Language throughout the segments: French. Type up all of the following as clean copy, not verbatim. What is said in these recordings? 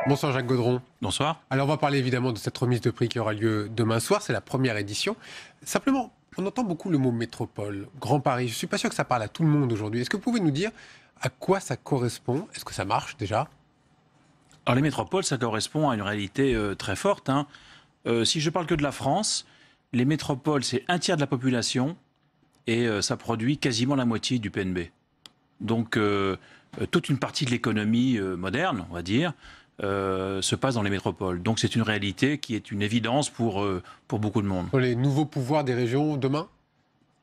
Bonsoir Jacques Gaudron. Bonsoir. Alors on va parler évidemment de cette remise de prix qui aura lieu demain soir, c'est la première édition. Simplement, on entend beaucoup le mot métropole, Grand Paris. Je ne suis pas sûr que ça parle à tout le monde aujourd'hui. Est-ce que vous pouvez nous dire à quoi ça correspond? Est-ce que ça marche déjà? Alors les métropoles, ça correspond à une réalité très forte. Si je parle que de la France, les métropoles, c'est un tiers de la population et ça produit quasiment la moitié du PNB. Donc toute une partie de l'économie moderne, on va dire, se passe dans les métropoles. Donc c'est une réalité qui est une évidence pour beaucoup de monde. Les nouveaux pouvoirs des régions demain?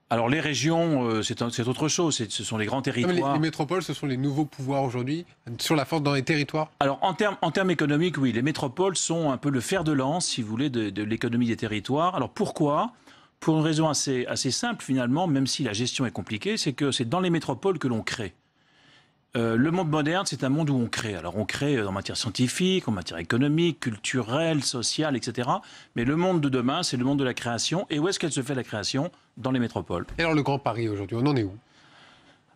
Alors les régions, c'est autre chose, ce sont les grands territoires. Les métropoles, ce sont les nouveaux pouvoirs aujourd'hui, sur la force dans les territoires? Alors en termes économiques, oui, les métropoles sont un peu le fer de lance, si vous voulez, de l'économie des territoires. Alors pourquoi? Pour une raison assez simple finalement, même si la gestion est compliquée, c'est que c'est dans les métropoles que l'on crée. Le monde moderne, c'est un monde où on crée. Alors on crée en matière scientifique, en matière économique, culturelle, sociale, etc. Mais le monde de demain, c'est le monde de la création. Et où est-ce qu'elle se fait la création? Dans les métropoles. Et alors le Grand Paris aujourd'hui, on en est où?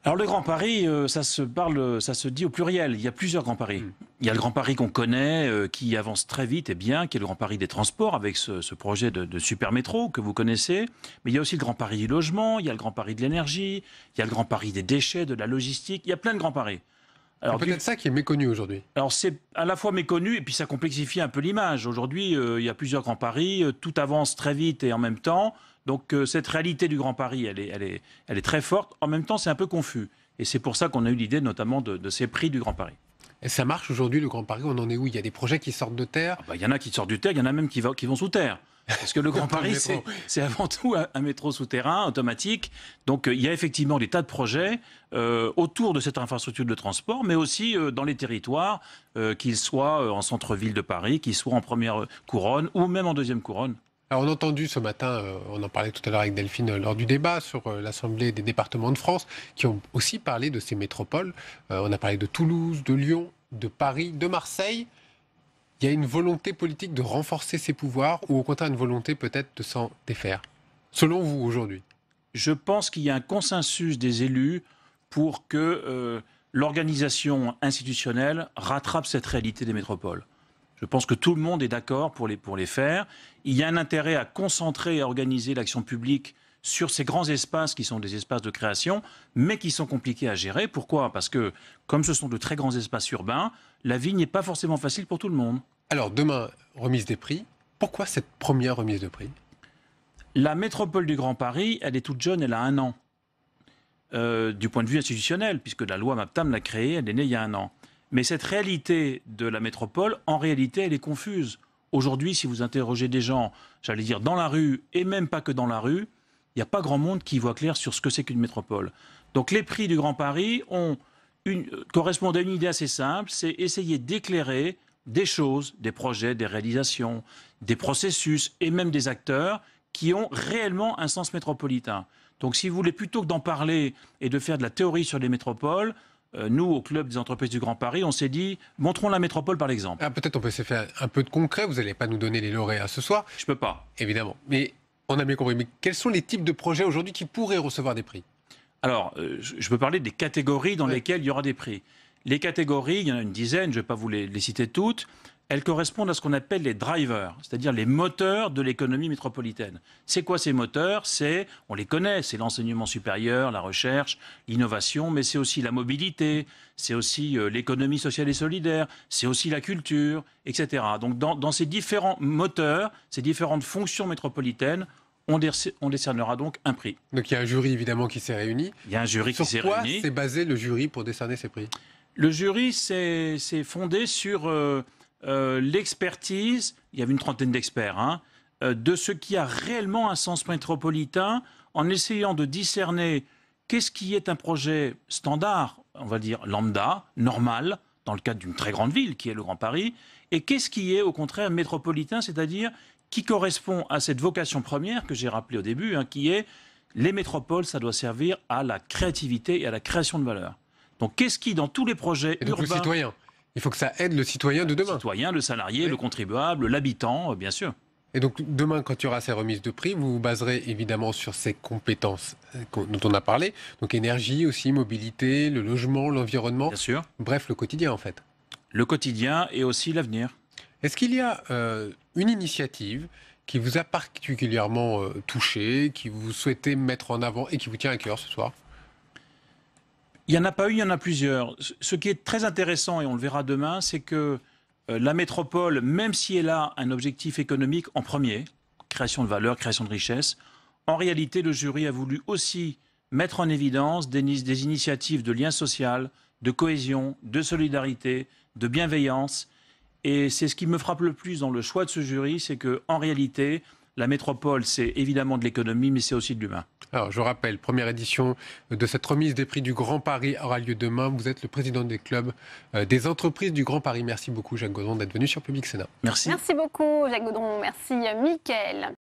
Alors le Grand Paris, ça se dit au pluriel. Il y a plusieurs Grands Paris. Il y a le Grand Paris qu'on connaît, qui avance très vite et bien, qui est le Grand Paris des transports, avec ce projet de super métro que vous connaissez. Mais il y a aussi le Grand Paris du logement, il y a le Grand Paris de l'énergie, il y a le Grand Paris des déchets, de la logistique. Il y a plein de Grands Paris. C'est peut-être ça qui est méconnu aujourd'hui. Alors c'est à la fois méconnu et puis ça complexifie un peu l'image. Aujourd'hui, il y a plusieurs Grands Paris, tout avance très vite et en même temps. Donc cette réalité du Grand Paris, elle est très forte. En même temps, c'est un peu confus. Et c'est pour ça qu'on a eu l'idée notamment de ces prix du Grand Paris. Et ça marche aujourd'hui, le Grand Paris? On en est où? Il y a des projets qui sortent de terre? Il y en a qui sortent de terre, il y en a même qui vont sous terre. Parce que le Grand Paris, c'est avant tout un métro souterrain, automatique. Donc il y a effectivement des tas de projets autour de cette infrastructure de transport, mais aussi dans les territoires, qu'ils soient en centre-ville de Paris, qu'ils soient en première couronne ou même en deuxième couronne. Alors on a entendu ce matin, on en parlait tout à l'heure avec Delphine lors du débat sur l'Assemblée des départements de France, qui ont aussi parlé de ces métropoles. On a parlé de Toulouse, de Lyon, de Paris, de Marseille. Il y a une volonté politique de renforcer ces pouvoirs ou au contraire une volonté peut-être de s'en défaire, selon vous aujourd'hui? Je pense qu'il y a un consensus des élus pour que l'organisation institutionnelle rattrape cette réalité des métropoles. Je pense que tout le monde est d'accord pour les faire. Il y a un intérêt à concentrer et à organiser l'action publique sur ces grands espaces qui sont des espaces de création, mais qui sont compliqués à gérer. Pourquoi? Parce que, comme ce sont de très grands espaces urbains, la vie n'est pas forcément facile pour tout le monde. Alors demain, remise des prix. Pourquoi cette première remise de prix? La métropole du Grand Paris, elle est toute jeune, elle a 1 an. Du point de vue institutionnel, puisque la loi MAPTAM l'a créée, elle est née il y a 1 an. Mais cette réalité de la métropole, en réalité, elle est confuse. Aujourd'hui, si vous interrogez des gens, j'allais dire dans la rue, et même pas que dans la rue, il n'y a pas grand monde qui voit clair sur ce que c'est qu'une métropole. Donc les prix du Grand Paris correspondent à une idée assez simple, c'est essayer d'éclairer des choses, des projets, des réalisations, des processus et même des acteurs qui ont réellement un sens métropolitain. Donc si vous voulez, plutôt que d'en parler et de faire de la théorie sur les métropoles, nous, au Club des entreprises du Grand Paris, on s'est dit, montrons la métropole par l'exemple. Peut-être on peut se faire un peu de concret, vous n'allez pas nous donner les lauréats ce soir. Je ne peux pas. Évidemment, mais on a bien compris. Mais quels sont les types de projets aujourd'hui qui pourraient recevoir des prix? Alors, je peux parler des catégories dans lesquelles il y aura des prix. Les catégories, il y en a une dizaine, je ne vais pas vous les citer toutes. Elles correspondent à ce qu'on appelle les drivers, c'est-à-dire les moteurs de l'économie métropolitaine. C'est quoi ces moteurs? On les connaît, c'est l'enseignement supérieur, la recherche, l'innovation, mais c'est aussi la mobilité, c'est aussi l'économie sociale et solidaire, c'est aussi la culture, etc. Donc dans ces différents moteurs, ces différentes fonctions métropolitaines, on décernera donc un prix. Donc il y a un jury évidemment qui s'est réuni. Il y a un jury qui s'est réuni. Sur quoi s'est basé le jury pour décerner ces prix? Le jury s'est fondé sur l'expertise, il y avait une trentaine d'experts, de ce qui a réellement un sens métropolitain, en essayant de discerner qu'est-ce qui est un projet standard, on va dire lambda, normal, dans le cadre d'une très grande ville qui est le Grand Paris, et qu'est-ce qui est au contraire métropolitain, c'est-à-dire qui correspond à cette vocation première que j'ai rappelée au début, qui est les métropoles, ça doit servir à la créativité et à la création de valeur. Donc qu'est-ce qui, dans tous les projets et donc urbains... le citoyen. Il faut que ça aide le citoyen de demain. Le citoyen, le salarié, le contribuable, l'habitant, bien sûr. Et donc demain, quand il y aura ces remises de prix, vous vous baserez évidemment sur ces compétences dont on a parlé. Donc énergie aussi, mobilité, le logement, l'environnement. Bien sûr. Bref, le quotidien en fait. Le quotidien et aussi l'avenir. Est-ce qu'il y a une initiative qui vous a particulièrement touché, qui vous souhaitez mettre en avant et qui vous tient à cœur ce soir? Il n'y en a pas eu, il y en a plusieurs. Ce qui est très intéressant, et on le verra demain, c'est que la métropole, même si elle a un objectif économique en premier, création de valeur, création de richesse, en réalité, le jury a voulu aussi mettre en évidence des initiatives de lien social, de cohésion, de solidarité, de bienveillance. Et c'est ce qui me frappe le plus dans le choix de ce jury, c'est qu'en réalité, la métropole, c'est évidemment de l'économie, mais c'est aussi de l'humain. Alors, je rappelle, première édition de cette remise des prix du Grand Paris aura lieu demain. Vous êtes le président des clubs des entreprises du Grand Paris. Merci beaucoup, Jacques Gaudron, d'être venu sur Public Sénat. Merci. Merci beaucoup, Jacques Gaudron. Merci, Mickaël.